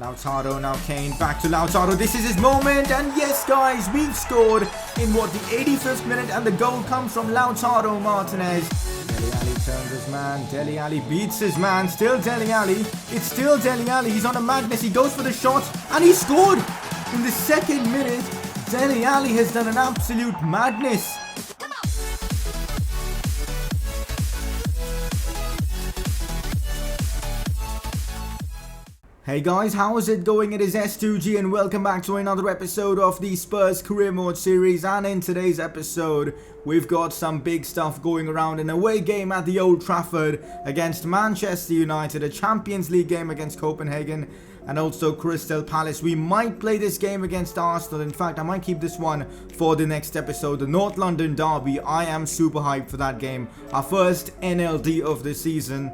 Lautaro, now Kane, back to Lautaro, this is his moment, and yes guys, we've scored in what, the 85th minute, and the goal comes from Lautaro Martinez. Dele Alli turns his man, Dele Alli beats his man, still Dele Alli, it's still Dele Alli, he's on a madness, he goes for the shot, and he scored! In the second minute, Dele Alli has done an absolute madness. Hey guys, how is it going? It is S2G and welcome back to another episode of the Spurs Career Mode series, and in today's episode we've got some big stuff going around. An away game at the Old Trafford against Manchester United, a Champions League game against Copenhagen, and also Crystal Palace. We might play this game against Arsenal. In fact, I might keep this one for the next episode. The North London Derby, I am super hyped for that game. Our first NLD of the season.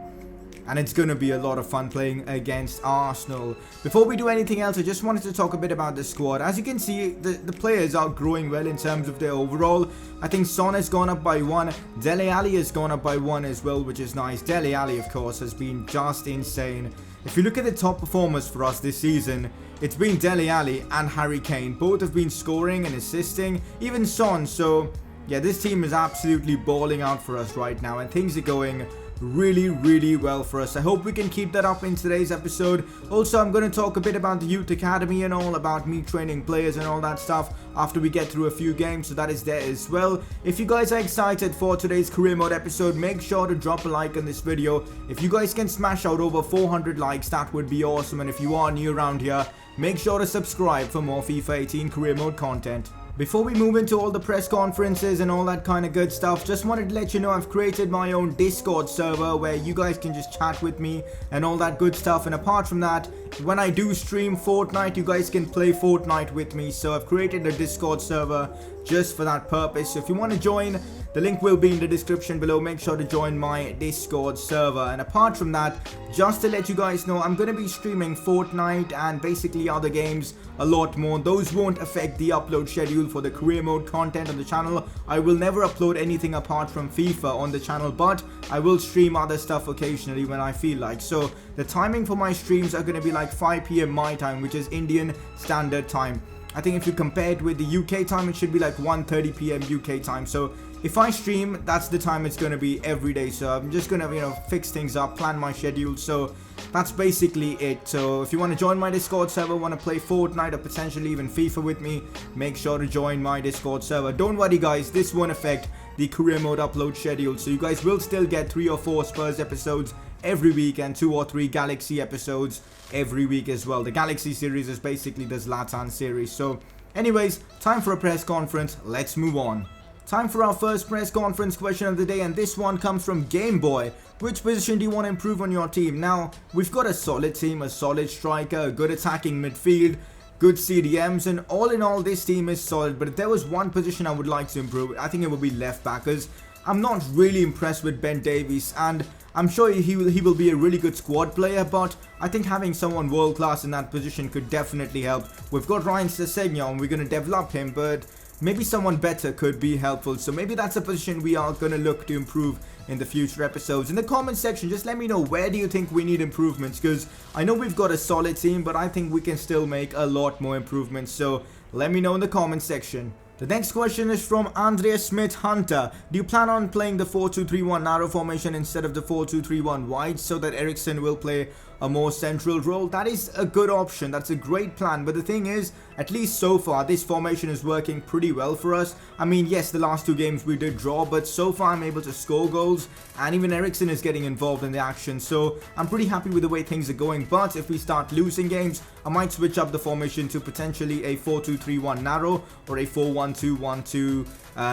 And it's going to be a lot of fun playing against Arsenal. Before we do anything else, I just wanted to talk a bit about the squad. As you can see, the players are growing well in terms of their overall. I think Son has gone up by 1. Dele Alli has gone up by 1 as well, which is nice. Dele Alli, of course, has been just insane. If you look at the top performers for us this season, it's been Dele Alli and Harry Kane. Both have been scoring and assisting, even Son. So, yeah, this team is absolutely balling out for us right now, and things are going really well for us. I hope we can keep that up in today's episode. Also, I'm going to talk a bit about the youth academy and all, about me training players and all that stuff after we get through a few games, so that is there as well. If you guys are excited for today's career mode episode, make sure to drop a like on this video. If you guys can smash out over 400 likes, that would be awesome. And if you are new around here, make sure to subscribe for more FIFA 18 career mode content. Before we move into all the press conferences and all that kind of good stuff, just wanted to let you know I've created my own Discord server where you guys can just chat with me and all that good stuff. And apart from that, when I do stream Fortnite, you guys can play Fortnite with me. So I've created a Discord server just for that purpose. So if you want to join, the link will be in the description below. Make sure to join my Discord server. And apart from that, just to let you guys know, I'm going to be streaming Fortnite and basically other games a lot more. Those won't affect the upload schedule for the career mode content on the channel. I will never upload anything apart from FIFA on the channel, but I will stream other stuff occasionally when I feel like. So the timing for my streams are going to be like 5 PM my time, which is Indian Standard Time. I think if you compare it with the UK time, it should be like 1:30 PM UK time. So if I stream, that's the time it's going to be every day. So I'm just going to, fix things up, plan my schedule. So that's basically it. So if you want to join my Discord server, want to play Fortnite or potentially even FIFA with me, make sure to join my Discord server. Don't worry guys, this won't affect the career mode upload schedule. So you guys will still get 3 or 4 Spurs episodes every week and 2 or 3 Galaxy episodes every week as well. The Galaxy series is basically the Zlatan series. So anyways, time for a press conference. Let's move on. Time for our first press conference question of the day, and this one comes from Game Boy. Which position do you want to improve on your team? Now, we've got a solid team, a solid striker, a good attacking midfield, good CDMs, and all in all this team is solid. But if there was one position I would like to improve, I think it would be left back, because I'm not really impressed with Ben Davies, and I'm sure he will be a really good squad player, but I think having someone world class in that position could definitely help. We've got Ryan Sessegnon, we're going to develop him, but maybe someone better could be helpful. So maybe that's a position we are going to look to improve in the future episodes. In the comment section, just let me know, where do you think we need improvements? Because I know we've got a solid team, but I think we can still make a lot more improvements. So let me know in the comment section. The next question is from Andrea Smith Hunter. Do you plan on playing the 4-2-3-1 narrow formation instead of the 4-2-3-1 wide so that Eriksen will play a more central role? That is a good option. That's a great plan. But the thing is, at least so far, this formation is working pretty well for us. I mean, yes, the last 2 games we did draw, but so far I'm able to score goals, and even Eriksen is getting involved in the action. So I'm pretty happy with the way things are going. But if we start losing games, I might switch up the formation to potentially a 4-2-3-1 narrow or a 4-1-2-1-2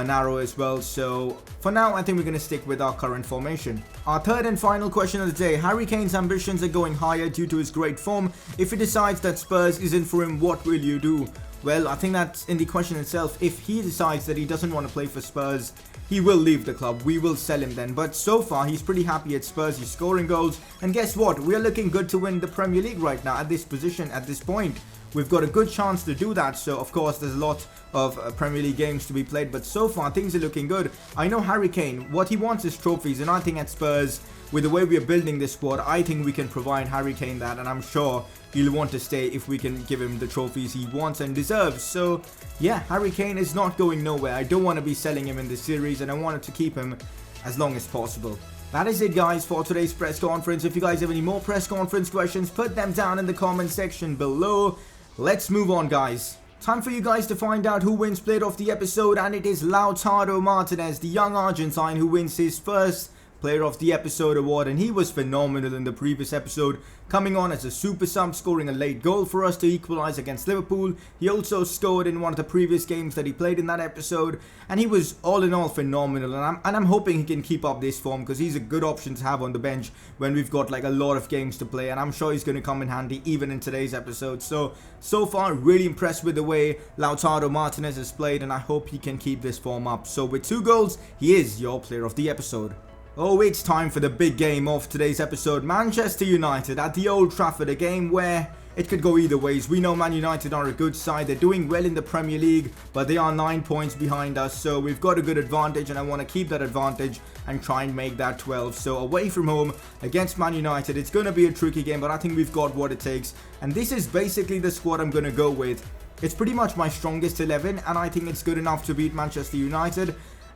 narrow as well. So for now, I think we're going to stick with our current formation. Our third and final question of the day. Harry Kane's ambitions are going higher due to his great form. If he decides that Spurs isn't for him, what will you do? Well, I think that's in the question itself. If he decides that he doesn't want to play for Spurs, he will leave the club. We will sell him then. But so far, he's pretty happy at Spurs. He's scoring goals. And guess what? We're looking good to win the Premier League right now at this position, at this point. we've got a good chance to do that. So of course there's a lot of Premier League games to be played, but so far things are looking good. I know Harry Kane, what he wants is trophies, and I think at Spurs, with the way we are building this squad, I think we can provide Harry Kane that, and I'm sure he'll want to stay if we can give him the trophies he wants and deserves. So yeah, Harry Kane is not going nowhere. I don't want to be selling him in this series, and I wanted to keep him as long as possible. That is it, guys, for today's press conference. If you guys have any more press conference questions, put them down in the comment section below. Let's move on, guys. Time for you guys to find out who wins Player of the Episode, and it is Lautaro Martinez, the young Argentine, who wins his first Player of the Episode award, and he was phenomenal in the previous episode, coming on as a super sub, scoring a late goal for us to equalize against Liverpool. He also scored in one of the previous games that he played in that episode, and he was all in all phenomenal, and I'm hoping he can keep up this form, because he's a good option to have on the bench when we've got like a lot of games to play, and I'm sure he's going to come in handy even in today's episode. So far really impressed with the way Lautaro Martinez has played, and I hope he can keep this form up. So with 2 goals, he is your Player of the Episode. Oh, it's time for the big game of today's episode. Manchester United at the Old Trafford, a game where it could go either ways. We know Man United are a good side. They're doing well in the Premier League, but they are 9 points behind us. So we've got a good advantage, and I want to keep that advantage and try and make that 12. So away from home against Man United, it's going to be a tricky game, but I think we've got what it takes. And this is basically the squad I'm going to go with. It's pretty much my strongest 11, and I think it's good enough to beat Manchester United.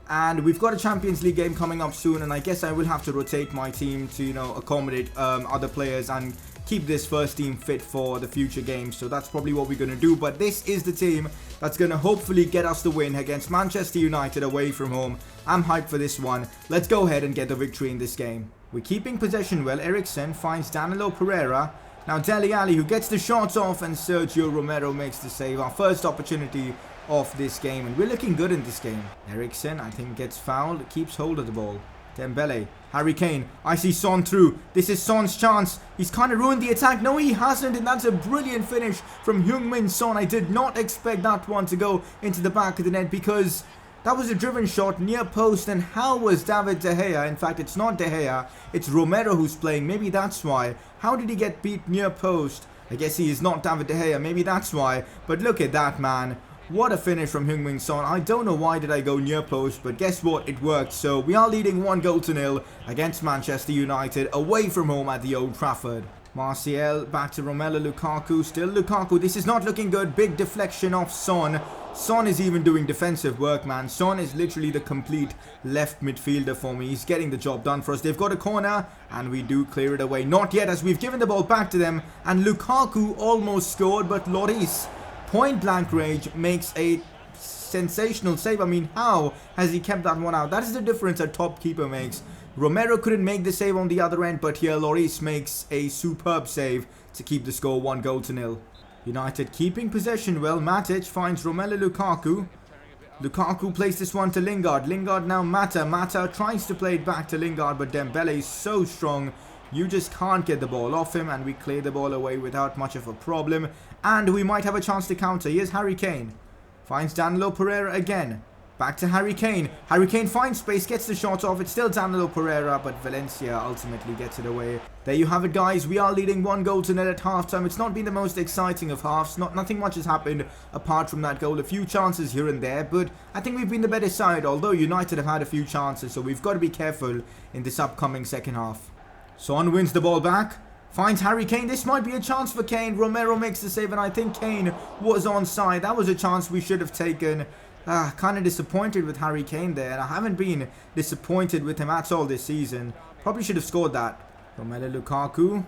And we've got a Champions League game coming up soon, and I guess I will have to rotate my team to, accommodate other players and keep this first team fit for the future games. So that's probably what we're going to do. But this is the team that's going to hopefully get us the win against Manchester United away from home. I'm hyped for this one. Let's go ahead and get the victory in this game. We're keeping possession well. Eriksen finds Danilo Pereira. Now Dele Alli, who gets the shots off, and Sergio Romero makes the save. Our first opportunity of this game, and we're looking good in this game. Eriksen, I think, gets fouled, keeps hold of the ball. Dembele, Harry Kane, I see Son through. This is Son's chance. He's kind of ruined the attack. No, he hasn't, and that's a brilliant finish from Heung Son. I did not expect that one to go into the back of the net, because that was a driven shot near post. And how was David De Gea? In fact, it's not De Gea, it's Romero who's playing. Maybe that's why. How did he get beat near post? I guess he is not David De Gea. Maybe that's why. But look at that, man. What a finish from Heung Son. I don't know why did I go near post, but guess what? It worked. So we are leading 1-0 against Manchester United away from home at the Old Trafford. Martial back to Romelu Lukaku. Still Lukaku. This is not looking good. Big deflection off Son. Son is even doing defensive work, man. Son is literally the complete left midfielder for me. He's getting the job done for us. They've got a corner, and we do clear it away. Not yet, as we've given the ball back to them. And Lukaku almost scored, but Lloris, point blank range, makes a sensational save. I mean, how has he kept that one out? That is the difference a top keeper makes. Romero couldn't make the save on the other end, but here Lloris makes a superb save to keep the score 1-0. United keeping possession well. Matic finds Romelu Lukaku. Lukaku plays this one to Lingard. Lingard now Mata. Mata tries to play it back to Lingard, but Dembele is so strong. You just can't get the ball off him, and we clear the ball away without much of a problem. And we might have a chance to counter. Here's Harry Kane. Finds Danilo Pereira again. Back to Harry Kane. Harry Kane finds space, gets the shot off. It's still Danilo Pereira, but Valencia ultimately gets it away. There you have it, guys. We are leading 1-0 at halftime. It's not been the most exciting of halves. Nothing much has happened apart from that goal. A few chances here and there, but I think we've been the better side, although United have had a few chances, so we've got to be careful in this upcoming second half. Son wins the ball back. Finds Harry Kane. This might be a chance for Kane. Romero makes the save, and I think Kane was onside. That was a chance we should have taken. Kind of disappointed with Harry Kane there, and I haven't been disappointed with him at all this season. Probably should have scored that. Romelu Lukaku.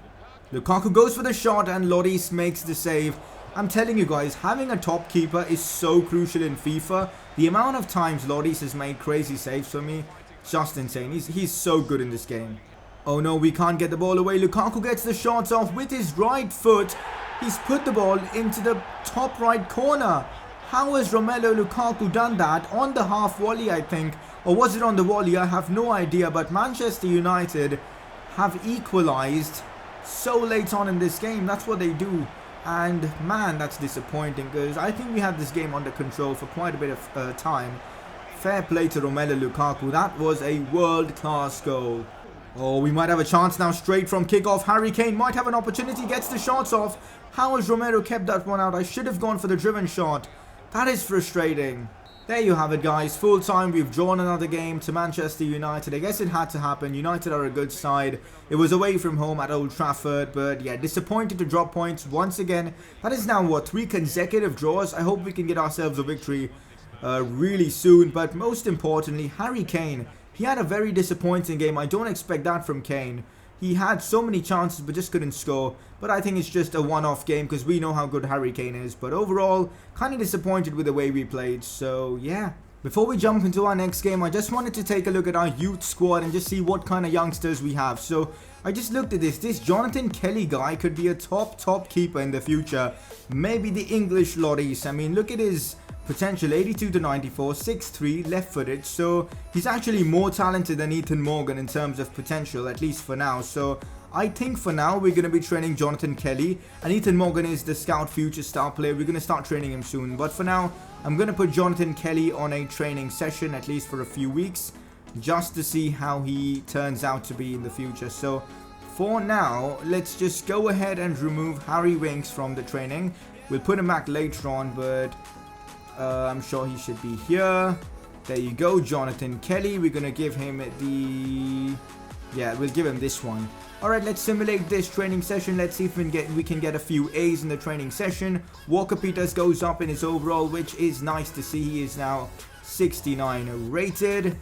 Lukaku goes for the shot, and Lloris makes the save. I'm telling you guys, having a top keeper is so crucial in FIFA. The amount of times Lloris has made crazy saves for me, just insane. He's so good in this game. Oh no, we can't get the ball away. Lukaku gets the shots off with his right foot. He's put the ball into the top right corner. How has Romelu Lukaku done that? On the half volley, I think. Or was it on the volley? I have no idea. But Manchester United have equalized so late on in this game. That's what they do. And man, that's disappointing, because I think we had this game under control for quite a bit of time. Fair play to Romelu Lukaku. That was a world-class goal. Oh, we might have a chance now straight from kickoff. Harry Kane might have an opportunity, gets the shots off. How has Romero kept that one out? I should have gone for the driven shot. That is frustrating. There you have it, guys. Full time, we've drawn another game to Manchester United. I guess it had to happen. United are a good side. It was away from home at Old Trafford, but yeah, disappointed to drop points once again. That is now, what, 3 consecutive draws? I hope we can get ourselves a victory really soon. But most importantly, Harry Kane. He had a very disappointing game. I don't expect that from Kane. He had so many chances but just couldn't score. But I think it's just a one-off game because we know how good Harry Kane is. But overall, kind of disappointed with the way we played. So, yeah. Before we jump into our next game, I just wanted to take a look at our youth squad and just see what kind of youngsters we have. So, I just looked at this. This Jonathan Kelly guy could be a top keeper in the future. Maybe the English Lloris. I mean, look at his potential, 82 to 94, 6'3", left-footed. So he's actually more talented than Ethan Morgan in terms of potential, at least for now. So I think for now we're going to be training Jonathan Kelly, and Ethan Morgan is the scout future star player. We're going to start training him soon. But for now, I'm going to put Jonathan Kelly on a training session, at least for a few weeks, just to see how he turns out to be in the future. So for now, let's just go ahead and remove Harry Winks from the training. We'll put him back later on, but I'm sure he should be here. There you go, Jonathan Kelly. We're going to give him the... Yeah, we'll give him this one. Alright, let's simulate this training session. Let's see if we can get a few A's in the training session. Walker Peters goes up in his overall, which is nice to see. He is now 69 rated.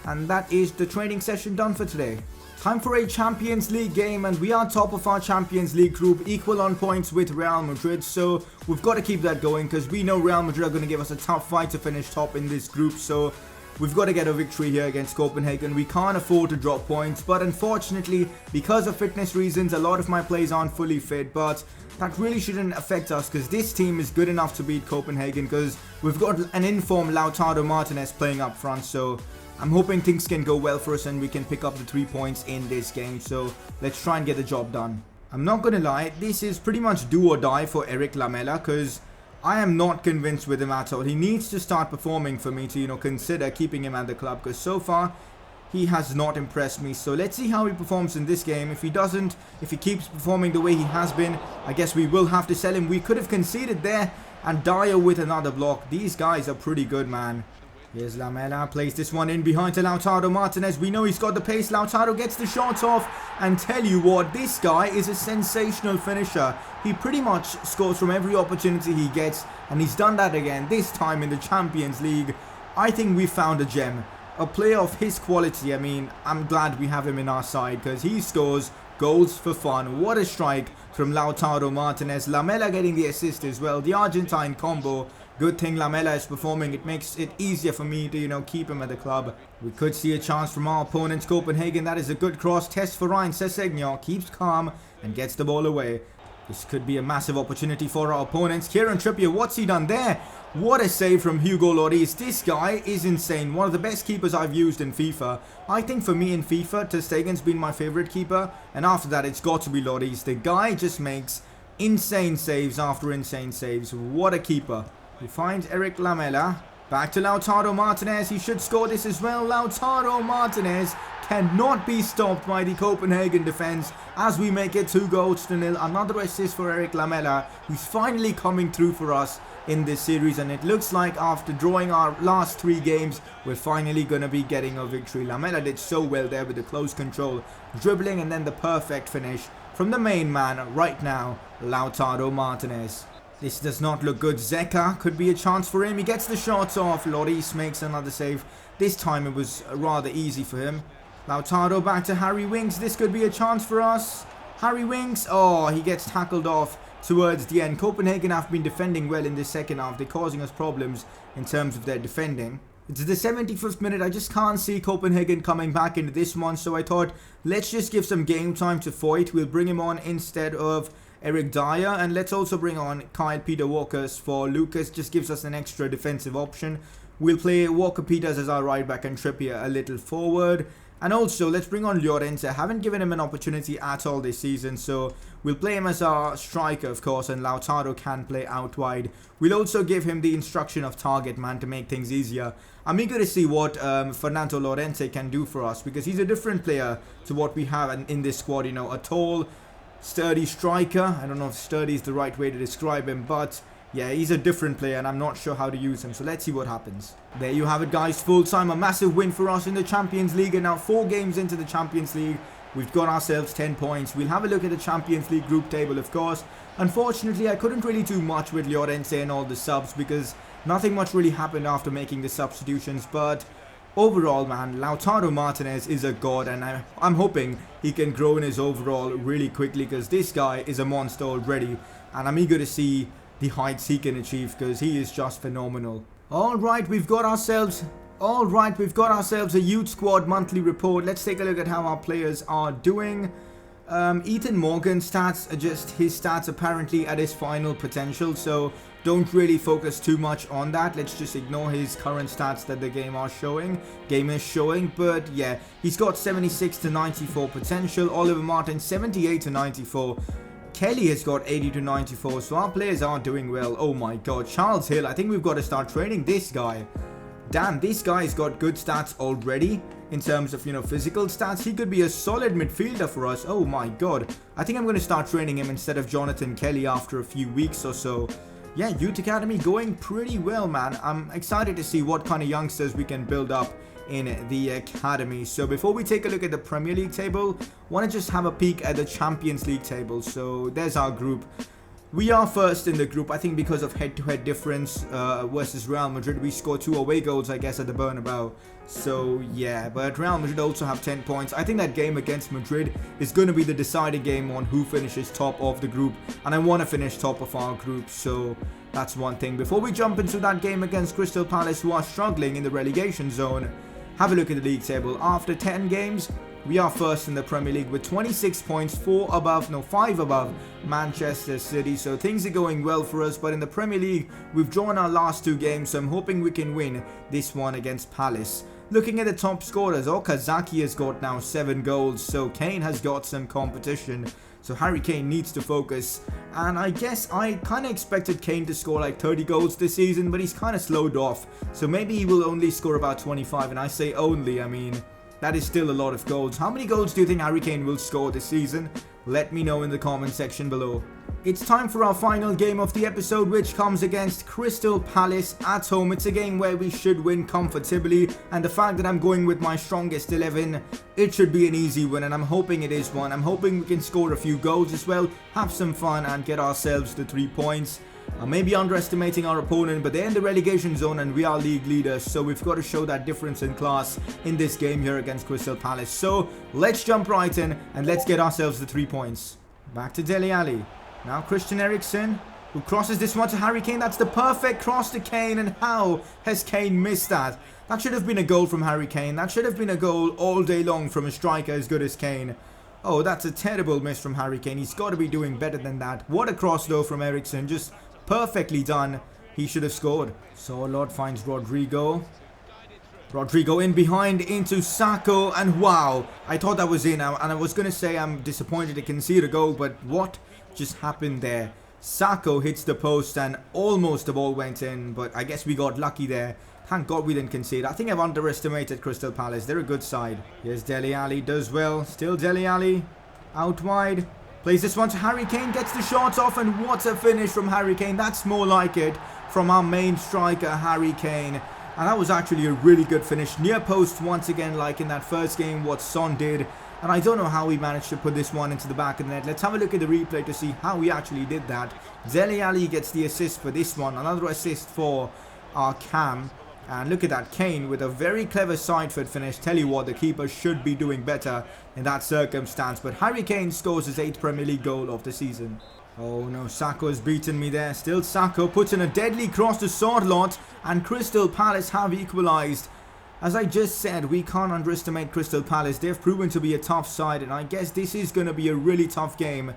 And that is the training session done for today. Time for a Champions League game, and we are top of our Champions League group, equal on points with Real Madrid, so we've got to keep that going because we know Real Madrid are going to give us a tough fight to finish top in this group, so we've got to get a victory here against Copenhagen. We can't afford to drop points, but unfortunately, because of fitness reasons, a lot of my players aren't fully fit, but that really shouldn't affect us because this team is good enough to beat Copenhagen because we've got an informed Lautaro Martinez playing up front, so I'm hoping things can go well for us and we can pick up the 3 points in this game. So let's try and get the job done. I'm not going to lie, this is pretty much do or die for Eric Lamela because I am not convinced with him at all. He needs to start performing for me to, consider keeping him at the club because so far he has not impressed me. So let's see how he performs in this game. If he doesn't, if he keeps performing the way he has been, I guess we will have to sell him. We could have conceded there, and Dyer with another block. These guys are pretty good, man. Here's Lamela, plays this one in behind to Lautaro Martinez. We know he's got the pace. Lautaro gets the shot off. And tell you what, this guy is a sensational finisher. He pretty much scores from every opportunity he gets. And he's done that again, this time in the Champions League. I think we found a gem. A player of his quality. I mean, I'm glad we have him in our side because he scores goals for fun. What a strike from Lautaro Martinez. Lamela getting the assist as well. The Argentine combo. Good thing Lamela is performing. It makes it easier for me to, keep him at the club. We could see a chance from our opponents, Copenhagen. That is a good cross test for Ryan Sessegnon. Keeps calm and gets the ball away. This could be a massive opportunity for our opponents. Kieran Trippier, what's he done there? What a save from Hugo Lloris. This guy is insane. One of the best keepers I've used in FIFA. I think for me in FIFA, Ter Stegen's been my favorite keeper. And after that, it's got to be Lloris. The guy just makes insane saves after insane saves. What a keeper. We find Eric Lamela. Back to Lautaro Martinez. He should score this as well. Lautaro Martinez cannot be stopped by the Copenhagen defense as we make it 2-0. Another assist for Eric Lamela, who's finally coming through for us in this series. And it looks like after drawing our last 3 games, we're finally going to be getting a victory. Lamela did so well there with the close control, dribbling, and then the perfect finish from the main man right now, Lautaro Martinez. This does not look good. Zeka could be a chance for him. He gets the shot off. Lloris makes another save. This time it was rather easy for him. Lautaro back to Harry Winks. This could be a chance for us. Harry Winks. Oh, he gets tackled off towards the end. Copenhagen have been defending well in this second half. They're causing us problems in terms of their defending. It's the 75th minute. I just can't see Copenhagen coming back into this one. So I thought, let's just give some game time to Foyt. We'll bring him on instead of Eric Dyer, and let's also bring on Kyle Peter Walkers for Lucas. Just gives us an extra defensive option. We'll play Walker Peters as our right back and Trippier a little forward. And also, let's bring on Llorente. I haven't given him an opportunity at all this season, so we'll play him as our striker, of course, and Lautaro can play out wide. We'll also give him the instruction of target man to make things easier. I'm eager to see what Fernando Llorente can do for us, because he's a different player to what we have in this squad. You know, a tall, sturdy striker. I don't know if sturdy is the right way to describe him, but yeah, he's a different player and I'm not sure how to use him. So let's see what happens. There you have it, guys. Full time. A massive win for us in the Champions League. And now 4 games into the Champions League, we've got ourselves 10 points. We'll have a look at the Champions League group table, of course. Unfortunately, I couldn't really do much with Llorente and all the subs because nothing much really happened after making the substitutions. But overall, man, Lautaro Martinez is a god, and I'm hoping he can grow in his overall really quickly because this guy is a monster already. And I'm eager to see the heights he can achieve because he is just phenomenal. Alright, we've got ourselves a youth squad monthly report. Let's take a look at how our players are doing. Ethan Morgan's stats are just his stats apparently at his final potential, so don't really focus too much on that. Let's just ignore his current stats that the game is showing. But yeah, he's got 76 to 94 potential. Oliver Martin 78 to 94. Kelly has got 80 to 94, so our players are doing well. Oh my god, Charles Hill, I think we've got to start training this guy. Damn, this guy's got good stats already in terms of, you know, physical stats. He could be a solid midfielder for us. Oh my god. I think I'm going to start training him instead of Jonathan Kelly after a few weeks or so. Yeah, Youth Academy going pretty well, man. I'm excited to see what kind of youngsters we can build up in the academy. So before we take a look at the Premier League table, want to just have a peek at the Champions League table. So there's our group. We are first in the group, I think, because of head-to-head difference versus Real Madrid. We scored 2 away goals, I guess, at the Bernabeu. So yeah, but Real Madrid also have 10 points. I think that game against Madrid is going to be the deciding game on who finishes top of the group, and I want to finish top of our group, so that's one thing. Before we jump into that game against Crystal Palace, who are struggling in the relegation zone, have a look at the league table. After 10 games, we are first in the Premier League with 26 points, 5 above Manchester City. So things are going well for us. But in the Premier League, we've drawn our last 2 games. So I'm hoping we can win this one against Palace. Looking at the top scorers, Okazaki has got now 7 goals. So Kane has got some competition. So Harry Kane needs to focus. And I guess I kind of expected Kane to score like 30 goals this season, but he's kind of slowed off. So maybe he will only score about 25. And I say only, I mean, that is still a lot of goals. How many goals do you think Harry Kane will score this season? Let me know in the comment section below. It's time for our final game of the episode, which comes against Crystal Palace at home. It's a game where we should win comfortably, and the fact that I'm going with my strongest 11, it should be an easy win, and I'm hoping it is one. I'm hoping we can score a few goals as well, have some fun, and get ourselves the 3 points. I may be underestimating our opponent, but they're in the relegation zone and we are league leaders, so we've got to show that difference in class in this game here against Crystal Palace. So let's jump right in and let's get ourselves the 3 points. Back to Dele Alli. Now Christian Eriksen, who crosses this one to Harry Kane. That's the perfect cross to Kane, and how has Kane missed that? That should have been a goal from Harry Kane. That should have been a goal all day long from a striker as good as Kane. Oh, that's a terrible miss from Harry Kane. He's got to be doing better than that. What a cross though from Eriksen. Just perfectly done. He should have scored. So Lord finds Rodrigo. Rodrigo in behind into Sacco, and wow, I thought that was in, and I was going to say I'm disappointed to concede a goal, but what just happened there? Sacco hits the post and almost the ball went in, but I guess we got lucky there. Thank God we didn't concede. I think I've underestimated Crystal Palace. They're a good side. Here's Dele Alli, does well. Still Dele Alli, out wide. Plays this one to Harry Kane, gets the shots off, and what a finish from Harry Kane. That's more like it from our main striker, Harry Kane. And that was actually a really good finish. Near post once again, like in that first game, what Son did. And I don't know how he managed to put this one into the back of the net. Let's have a look at the replay to see how he actually did that. Dele Alli gets the assist for this one. Another assist for our Cam. And look at that, Kane with a very clever side foot finish. Tell you what, the keeper should be doing better in that circumstance. But Harry Kane scores his 8th Premier League goal of the season. Oh no, Sacco's beaten me there. Still Sacco puts in a deadly cross to Sorloth, and Crystal Palace have equalised. As I just said, we can't underestimate Crystal Palace. They've proven to be a tough side, and I guess this is going to be a really tough game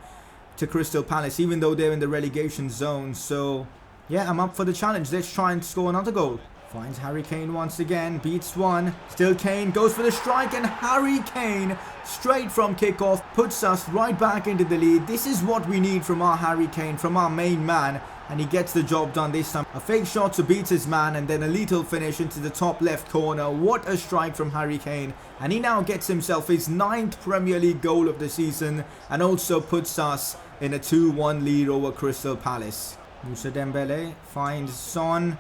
to Crystal Palace, even though they're in the relegation zone. So yeah, I'm up for the challenge. Let's try and score another goal. Finds Harry Kane once again, beats one, still Kane, goes for the strike, and Harry Kane, straight from kickoff, puts us right back into the lead. This is what we need from our Harry Kane, from our main man, and he gets the job done this time. A fake shot to beat his man, and then a lethal finish into the top left corner. What a strike from Harry Kane, and he now gets himself his 9th Premier League goal of the season, and also puts us in a 2-1 lead over Crystal Palace. Moussa Dembele finds Son.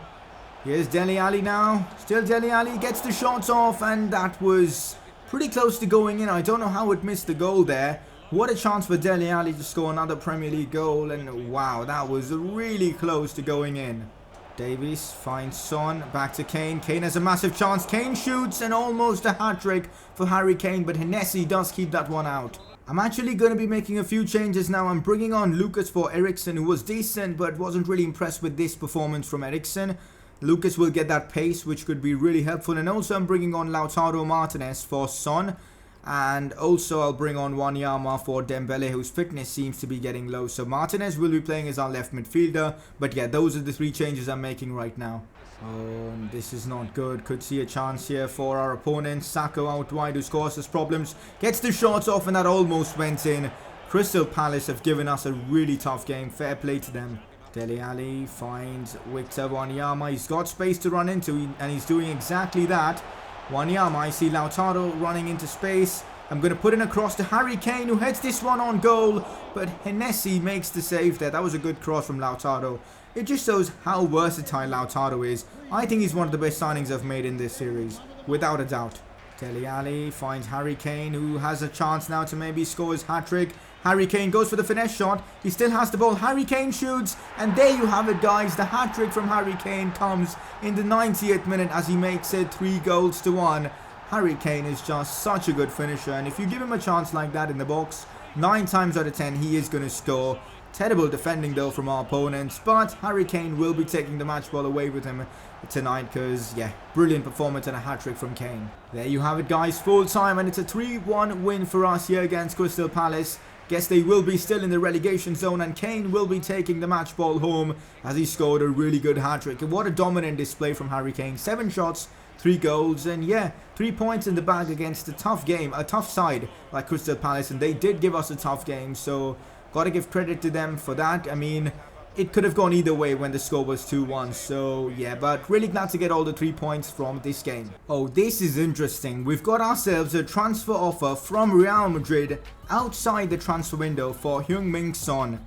Here's Dele Alli now. Still Dele Alli gets the shots off, and that was pretty close to going in. I don't know how it missed the goal there. What a chance for Dele Alli to score another Premier League goal, and wow, that was really close to going in. Davies finds Son, back to Kane. Kane has a massive chance. Kane shoots, and almost a hat-trick for Harry Kane, but Hennessy does keep that one out. I'm actually going to be making a few changes now. I'm bringing on Lucas for Eriksen, who was decent, but wasn't really impressed with this performance from Eriksen. Lucas will get that pace, which could be really helpful. And also I'm bringing on Lautaro Martinez for Son. And also I'll bring on Wanyama for Dembele, whose fitness seems to be getting low. So Martinez will be playing as our left midfielder. But yeah, those are the 3 changes I'm making right now. Oh, this is not good. Could see a chance here for our opponent. Sako out wide, who scores us problems. Gets the shots off, and that almost went in. Crystal Palace have given us a really tough game. Fair play to them. Dele Alli finds Victor Wanyama. He's got space to run into, and he's doing exactly that. Wanyama, I see Lautaro running into space. I'm going to put in across to Harry Kane, who heads this one on goal. But Hennessy makes the save there. That was a good cross from Lautaro. It just shows how versatile Lautaro is. I think he's one of the best signings I've made in this series, without a doubt. Dele Alli finds Harry Kane, who has a chance now to maybe score his hat-trick. Harry Kane goes for the finesse shot. He still has the ball. Harry Kane shoots. And there you have it, guys. The hat-trick from Harry Kane comes in the 90th minute as he makes it 3-1. Harry Kane is just such a good finisher. And if you give him a chance like that in the box, 9 times out of 10, he is going to score. Terrible defending though from our opponents, but Harry Kane will be taking the match ball away with him tonight because, yeah, brilliant performance and a hat-trick from Kane. There you have it, guys, full time, and it's a 3-1 win for us here against Crystal Palace. Guess they will be still in the relegation zone, and Kane will be taking the match ball home as he scored a really good hat-trick. And what a dominant display from Harry Kane. 7 shots, 3 goals, and yeah, 3 points in the bag against a tough game, a tough side like Crystal Palace, and they did give us a tough game, so gotta give credit to them for that. I mean, it could have gone either way when the score was 2-1. So yeah, but really glad to get all the 3 points from this game. Oh, this is interesting. We've got ourselves a transfer offer from Real Madrid outside the transfer window for Heung Son.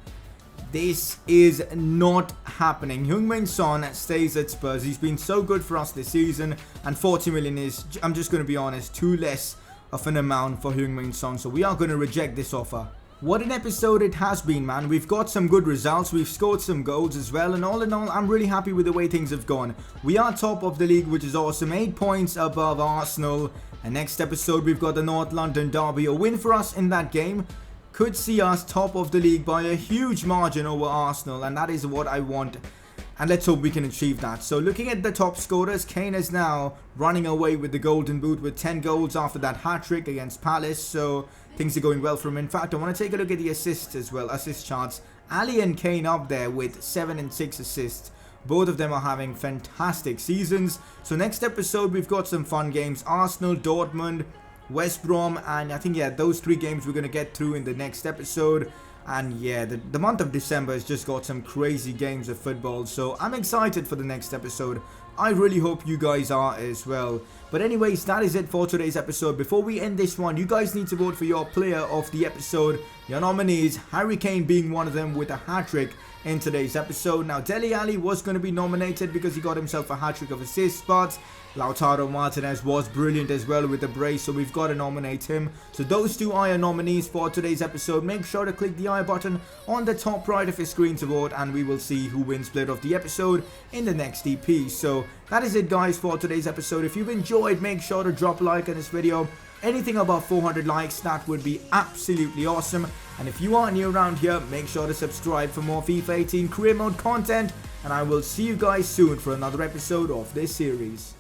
This is not happening. Heung Son stays at Spurs. He's been so good for us this season, and 40 million is, I'm just going to be honest, too less of an amount for Heung Son. So we are going to reject this offer. What an episode it has been, man. We've got some good results. We've scored some goals as well. And all in all, I'm really happy with the way things have gone. We are top of the league, which is awesome. 8 points above Arsenal. And next episode, we've got the North London derby. A win for us in that game could see us top of the league by a huge margin over Arsenal. And that is what I want. And let's hope we can achieve that. So looking at the top scorers, Kane is now running away with the golden boot with 10 goals after that hat-trick against Palace. So things are going well for him. In fact, I want to take a look at the assists as well, assist charts. Ali and Kane up there with 7 and 6 assists. Both of them are having fantastic seasons. So next episode, we've got some fun games. Arsenal, Dortmund, West Brom, and I think, yeah, those 3 games we're going to get through in the next episode. And yeah, the month of December has just got some crazy games of football. So I'm excited for the next episode. I really hope you guys are as well. But anyways, that is it for today's episode. Before we end this one, you guys need to vote for your player of the episode. Your nominees, Harry Kane being one of them with a hat-trick in today's episode. Now, Dele Alli was going to be nominated because he got himself a hat-trick of assists, but Lautaro Martinez was brilliant as well with the brace, so we've got to nominate him. So those 2 are your nominees for today's episode. Make sure to click the I button on the top right of your screen to vote, and we will see who wins player of the episode in the next EP. So that is it, guys, for today's episode. If you've enjoyed, make sure to drop a like on this video. Anything above 400 likes, that would be absolutely awesome. And if you are new around here, make sure to subscribe for more FIFA 18 career mode content. And I will see you guys soon for another episode of this series.